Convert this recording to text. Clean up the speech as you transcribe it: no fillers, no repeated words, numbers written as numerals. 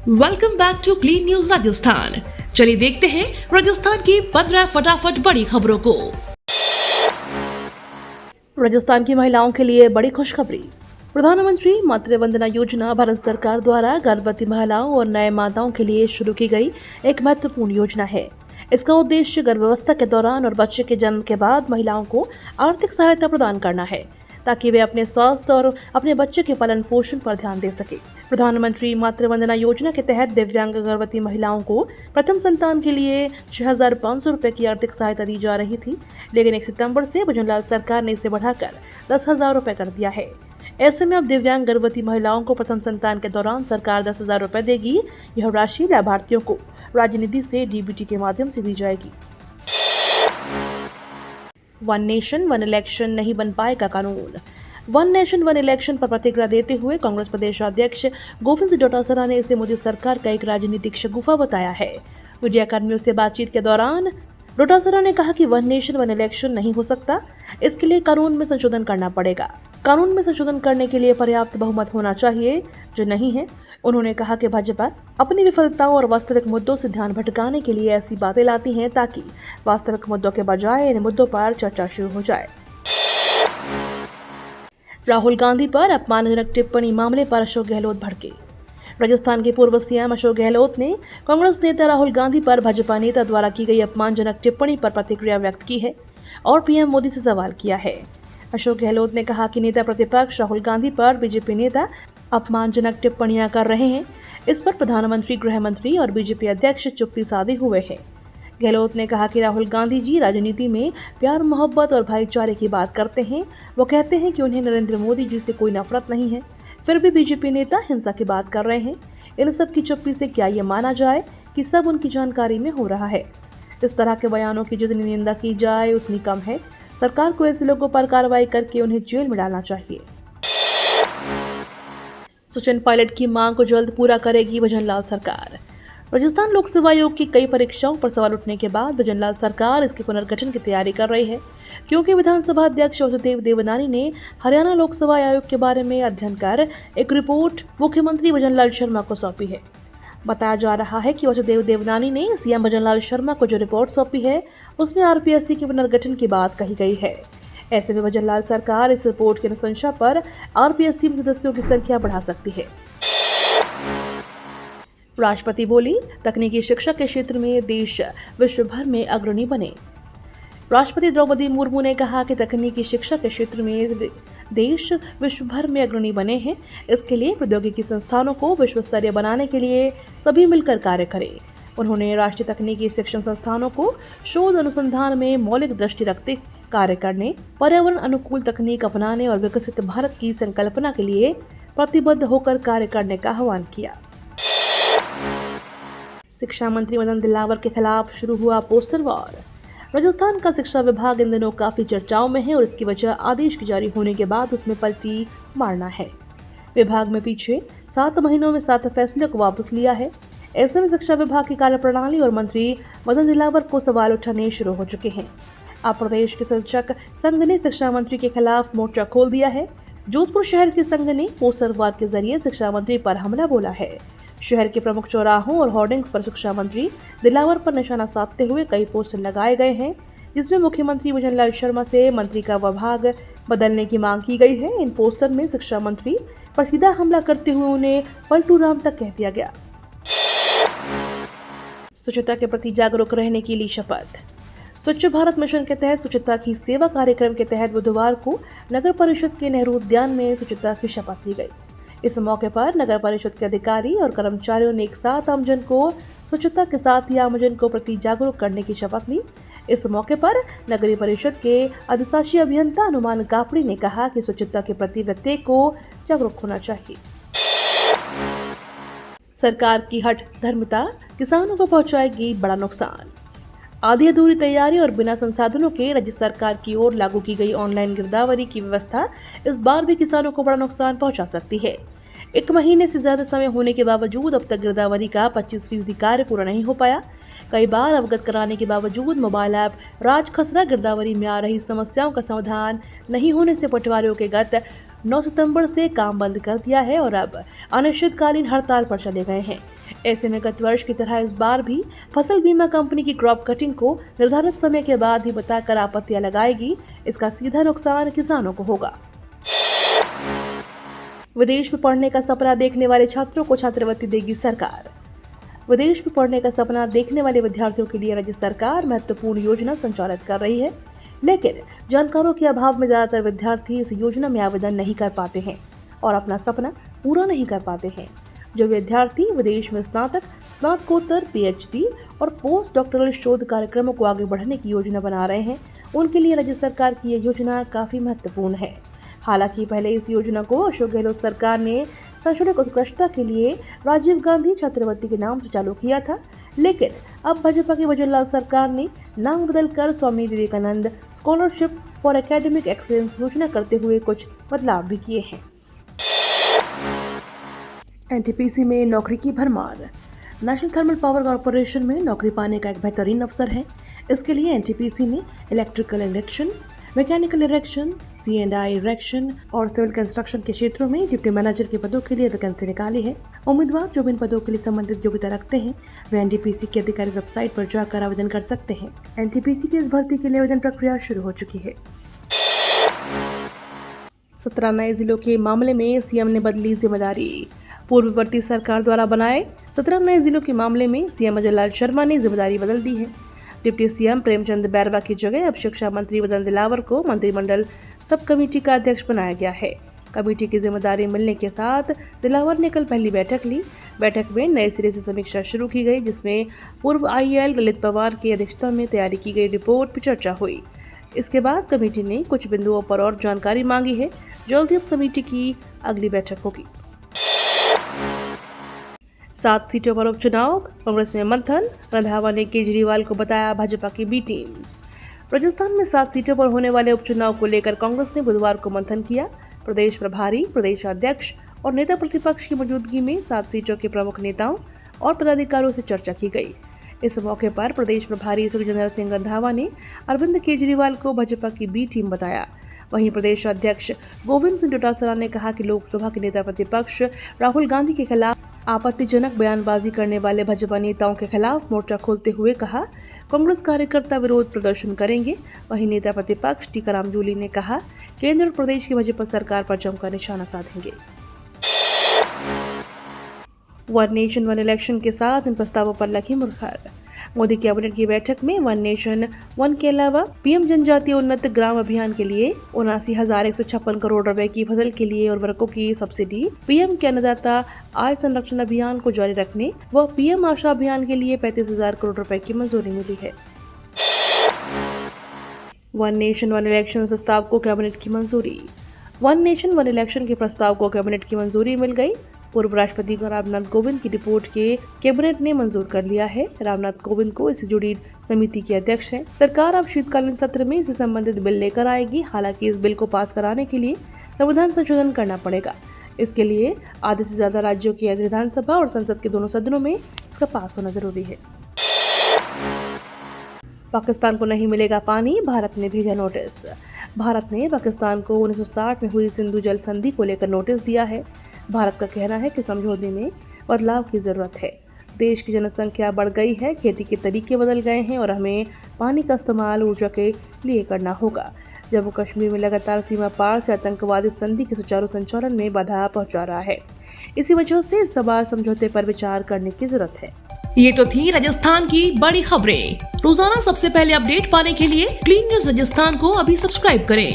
Welcome back to clean news Rajasthan. चलिए देखते हैं राजस्थान की 15 फटाफट बड़ी खबरों को। राजस्थान की महिलाओं के लिए बड़ी खुशखबरी। प्रधानमंत्री मातृ वंदना योजना भारत सरकार द्वारा गर्भवती महिलाओं और नए माताओं के लिए शुरू की गई एक महत्वपूर्ण योजना है। इसका उद्देश्य गर्भावस्था के दौरान और बच्चे के जन्म के बाद महिलाओं को आर्थिक सहायता प्रदान करना है, ताकि वे अपने स्वास्थ्य और अपने बच्चे के पालन पोषण पर ध्यान दे सके। प्रधानमंत्री मातृ वंदना योजना के तहत दिव्यांग गर्भवती महिलाओं को प्रथम संतान के लिए 6,500 रुपए की आर्थिक सहायता दी जा रही थी, लेकिन 1 सितंबर से भजनलाल सरकार ने इसे बढ़ाकर 10,000 रुपए कर दिया है। ऐसे में अब दिव्यांग गर्भवती महिलाओं को प्रथम संतान के दौरान सरकार 10,000 रुपए देगी। यह राशि लाभार्थियों को राज्य निधि से डीबीटी के माध्यम से दी जाएगी। वन नेशन वन इलेक्शन नहीं बन पाएगा कानून। वन नेशन वन इलेक्शन पर प्रतिक्रिया देते हुए कांग्रेस प्रदेश अध्यक्ष गोविंद सिंह डोटासरा ने इसे मोदी सरकार का एक राजनीतिक शगुफा बताया है। मीडिया कर्मियों से बातचीत के दौरान डोटासरा ने कहा कि वन नेशन वन इलेक्शन नहीं हो सकता, इसके लिए कानून में संशोधन करना पड़ेगा। कानून में संशोधन करने के लिए पर्याप्त बहुमत होना चाहिए, जो नहीं है। उन्होंने कहा कि भाजपा अपनी विफलताओं और वास्तविक मुद्दों से ध्यान भटकाने के लिए ऐसी बातें लाती हैं, ताकि वास्तविक मुद्दों के बजाय इन मुद्दों पर चर्चा शुरू हो जाए। राहुल गांधी पर अपमानजनक टिप्पणी मामले पर अशोक गहलोत भड़के। राजस्थान के पूर्व सीएम अशोक गहलोत ने कांग्रेस नेता राहुल गांधी पर भाजपा नेता द्वारा की गई अपमानजनक टिप्पणी पर प्रतिक्रिया व्यक्त की है और पीएम मोदी से सवाल किया है। अशोक गहलोत ने कहा कि नेता प्रतिपक्ष राहुल गांधी पर बीजेपी नेता अपमानजनक टिप्पणियां कर रहे हैं। इस पर प्रधानमंत्री, गृह मंत्री और बीजेपी अध्यक्ष चुप्पी साधे हुए हैं। गहलोत ने कहा कि राहुल गांधी जी राजनीति में प्यार, मोहब्बत और भाईचारे की बात करते हैं। वो कहते हैं कि उन्हें नरेंद्र मोदी जी से कोई नफरत नहीं है, फिर भी बीजेपी नेता हिंसा की बात कर रहे हैं। इन सब की चुप्पी से क्या ये माना जाए कि सब उनकी जानकारी में हो रहा है? इस तरह के बयानों की जितनी निंदा की जाए उतनी कम है। सरकार को ऐसे लोगों पर कार्रवाई करके उन्हें जेल में डालना चाहिए। सचिन पायलट की मांग को जल्द पूरा करेगी भजनलाल सरकार। राजस्थान लोक सेवा आयोग की कई परीक्षाओं पर सवाल उठने के बाद भजनलाल सरकार इसके पुनर्गठन की तैयारी कर रही है, क्योंकि विधानसभा अध्यक्ष वासुदेव देवनानी ने हरियाणा लोक सेवा आयोग के बारे में अध्ययन कर एक रिपोर्ट मुख्यमंत्री भजनलाल शर्मा को सौंपी है। बताया जा रहा है कि वासुदेव देवनानी ने सीएम भजनलाल शर्मा को जो रिपोर्ट सौंपी है, उसमें आरपीएससी के पुनर्गठन की बात कही गई है। ऐसे में भजनलाल सरकार इस रिपोर्ट की अनुशंसा पर आरपीएससी में सदस्यों की संख्या बढ़ा सकती है। राष्ट्रपति बोली, तकनीकी शिक्षा के क्षेत्र में देश विश्व भर में अग्रणी बने। राष्ट्रपति द्रौपदी मुर्मू ने कहा कि तकनीकी शिक्षा के क्षेत्र में देश विश्व भर में अग्रणी बने हैं। इसके लिए प्रौद्योगिकी संस्थानों को विश्व स्तरीय बनाने के लिए सभी मिलकर कार्य करें। उन्होंने राष्ट्रीय तकनीकी शिक्षण संस्थानों को शोध अनुसंधान में मौलिक दृष्टि रखते कार्य करने, पर्यावरण अनुकूल तकनीक अपनाने और विकसित भारत की संकल्पना के लिए प्रतिबद्ध होकर कार्य करने का आह्वान किया। शिक्षा मंत्री मदन दिलावर के खिलाफ शुरू हुआ पोस्टर वॉर। राजस्थान का शिक्षा विभाग इन दिनों काफी चर्चाओं में है और इसकी वजह आदेश की जारी होने के बाद उसमें पलटी मारना है। विभाग में पिछले 7 महीनों में 7 फैसले को वापस लिया है। ऐसे में शिक्षा विभाग की कार्यप्रणाली और मंत्री मदन दिलावर को सवाल उठाने शुरू हो चुके हैं। अब प्रदेश के शिक्षक संघ ने शिक्षा मंत्री के खिलाफ मोर्चा खोल दिया है। जोधपुर शहर के संघ ने पोस्टर वार के जरिए शिक्षा मंत्री पर हमला बोला है। शहर के प्रमुख चौराहों और होर्डिंग्स पर शिक्षा मंत्री दिलावर पर निशाना साधते हुए कई पोस्टर लगाए गए हैं, जिसमें मुख्यमंत्री भजनलाल शर्मा से मंत्री का विभाग बदलने की मांग की गई है। इन पोस्टर में शिक्षा मंत्री पर सीधा हमला करते हुए उन्हें पलटू राम तक कह दिया गया। स्वच्छता के प्रति जागरूक रहने की ली शपथ। स्वच्छ भारत मिशन के तहत स्वच्छता की सेवा कार्यक्रम के तहत बुधवार को नगर परिषद के नेहरू उद्यान में स्वच्छता की शपथ ली गई। इस मौके पर नगर परिषद के अधिकारी और कर्मचारियों ने एक साथ आमजन को स्वच्छता के साथ ही आमजन को प्रति जागरूक करने की शपथ ली। इस मौके पर नगरीय परिषद के अधिशासी अभियंता अनुमान कापड़ी ने कहा कि स्वच्छता के प्रति प्रत्येक को जागरूक होना चाहिए। सरकार की हठ धर्मिता किसानों को पहुंचाएगी बड़ा नुकसान। आधी अधूरी तैयारी और बिना संसाधनों के राज्य सरकार की ओर लागू की गई ऑनलाइन गिरदावरी की व्यवस्था इस बार भी किसानों को बड़ा नुकसान पहुंचा सकती है। 1 महीने से ज्यादा समय होने के बावजूद अब तक गिरदावरी का 25% कार्य पूरा नहीं हो पाया। कई बार अवगत कराने के बावजूद मोबाइल ऐप राज खसरा गिरदावरी में आ रही समस्याओं का समाधान नहीं होने से पटवारियों के गत 9 सितंबर से काम बंद कर दिया है और अब अनिश्चितकालीन हड़ताल पर चले गए हैं। ऐसे में गत वर्ष की तरह इस बार भी फसल बीमा कंपनी की क्रॉप कटिंग को निर्धारित समय के बाद ही बताकर आपत्तियां लगाएगी। इसका सीधा नुकसान किसानों को होगा। विदेश में पढ़ने का सपना देखने वाले छात्रों को छात्रवृत्ति देगी सरकार। विदेश में पढ़ने का सपना देखने वाले विद्यार्थियों के लिए राज्य सरकार महत्वपूर्ण योजना संचालित कर रही है, लेकिन जानकारों के अभाव में ज्यादातर विद्यार्थी इस योजना में आवेदन नहीं कर पाते हैं और अपना सपना पूरा नहीं कर पाते हैं। जो विद्यार्थी विदेश में स्नातक, स्नातकोत्तर, पीएचडी और पोस्ट डॉक्टरल शोध कार्यक्रमों को आगे बढ़ाने की योजना बना रहे हैं, उनके लिए राज्य सरकार की यह योजना काफी महत्वपूर्ण है। हालांकि पहले इस योजना को अशोक गहलोत सरकार ने शैक्षणिक उत्कृष्टता के लिए राजीव गांधी छात्रवृत्ति के नाम से चालू किया था, लेकिन अब भाजपा की वजुरलाल सरकार ने नाम बदलकर Swami Vivekananda scholarship for academic excellence योजना करते हुए कुछ बदलाव भी किए हैं। एनटीपीसी में नौकरी की भरमार। नेशनल थर्मल पावर कॉर्पोरेशन में नौकरी पाने का एक बेहतरीन अवसर है। इसके लिए एनटीपीसी ने electrical erection, mechanical erection, C&I erection और सिविल कंस्ट्रक्शन के क्षेत्रों में डिप्टी मैनेजर के पदों के लिए वैकेंसी निकाली है। उम्मीदवार जो इन पदों के लिए संबंधित योग्यता रखते हैं वे एनटीपीसी की आधिकारिक वेबसाइट पर जाकर आवेदन कर सकते हैं। एनटीपीसी की इस भर्ती के लिए आवेदन प्रक्रिया शुरू हो चुकी है। 17 नए जिलों के मामले में सीएम ने बदली जिम्मेदारी। पूर्ववर्ती सरकार द्वारा बनाए 17 नए जिलों के मामले में सीएम अजय लाल शर्मा ने जिम्मेदारी बदल दी है। डिप्टी सीएम प्रेमचंद बैरवा की जगह अब शिक्षा मंत्री मदन दिलावर को मंत्रिमंडल सब कमेटी का अध्यक्ष बनाया गया है। कमेटी की जिम्मेदारी मिलने के साथ दिलावर ने कल पहली बैठक ली। बैठक में नए सिरे से समीक्षा शुरू की गई, जिसमें पूर्व IAL ललित पवार की अध्यक्षता में तैयारी की गई रिपोर्ट पर चर्चा हुई। इसके बाद कमेटी ने कुछ बिंदुओं पर और जानकारी मांगी है। जल्द ही अब समिति की अगली बैठक होगी। 7 सीटों पर उपचुनाव, कांग्रेस में मंथन। रंधावा ने केजरीवाल को बताया भाजपा की बी टीम। राजस्थान में 7 सीटों पर होने वाले उपचुनाव को लेकर कांग्रेस ने बुधवार को मंथन किया। प्रदेश प्रभारी, प्रदेश अध्यक्ष और नेता प्रतिपक्ष की मौजूदगी में 7 सीटों के प्रमुख नेताओं और पदाधिकारियों से चर्चा की गई। इस मौके पर प्रदेश प्रभारी सुखजिंदर सिंह रंधावा ने अरविंद केजरीवाल को भाजपा की बी टीम बताया। वहीं प्रदेश अध्यक्ष गोविंद सिंह डोटासरा ने कहा कि लोकसभा के नेता प्रतिपक्ष राहुल गांधी के खिलाफ आपत्तिजनक बयानबाजी करने वाले भाजपा नेताओं के खिलाफ मोर्चा खोलते हुए कहा, कांग्रेस कार्यकर्ता विरोध प्रदर्शन करेंगे। वहीं नेता प्रतिपक्ष टीकाराम जूली ने कहा, केंद्र और प्रदेश की भाजपा सरकार पर जमकर निशाना साधेंगे। वन नेशन वन इलेक्शन के साथ इन प्रस्तावों पर लगी मुहर। मोदी कैबिनेट की बैठक में वन नेशन वन के अलावा पीएम जनजातीय उन्नत ग्राम अभियान के लिए 79,156 करोड़ रुपए की फसल के लिए उर्वरकों की सब्सिडी, पीएम के अन्नदाता आय संरक्षण अभियान को जारी रखने व पीएम आशा अभियान के लिए 35,000 करोड़ रुपए की मंजूरी मिली है। वन नेशन वन इलेक्शन प्रस्ताव को कैबिनेट की मंजूरी। वन नेशन वन इलेक्शन के प्रस्ताव को कैबिनेट की मंजूरी मिल गई। पूर्व राष्ट्रपति रामनाथ कोविंद की रिपोर्ट के कैबिनेट ने मंजूर कर लिया है। रामनाथ कोविंद को इससे जुड़ी समिति के अध्यक्ष हैं। सरकार अब शीतकालीन सत्र में इससे संबंधित बिल लेकर आएगी। हालांकि इस बिल को पास कराने के लिए संविधान संशोधन करना पड़ेगा। इसके लिए आधे से ज्यादा राज्यों की विधानसभा और संसद के दोनों सदनों में इसका पास होना जरूरी है। पाकिस्तान को नहीं मिलेगा पानी, भारत ने भेजा नोटिस। भारत ने पाकिस्तान को 1960 में हुई सिंधु जल संधि को लेकर नोटिस दिया है। भारत का कहना है कि समझौते में बदलाव की जरूरत है। देश की जनसंख्या बढ़ गई है, खेती के तरीके बदल गए हैं और हमें पानी का इस्तेमाल ऊर्जा के लिए करना होगा। जम्मू कश्मीर में लगातार सीमा पार से आतंकवादी संधि के सुचारू संचालन में बाधा पहुंचा रहा है। इसी वजह से इस बार समझौते पर विचार करने की जरूरत है। ये तो थी राजस्थान की बड़ी खबरें। रोजाना सबसे पहले अपडेट पाने के लिए क्लीन न्यूज राजस्थान को अभी सब्सक्राइब करें।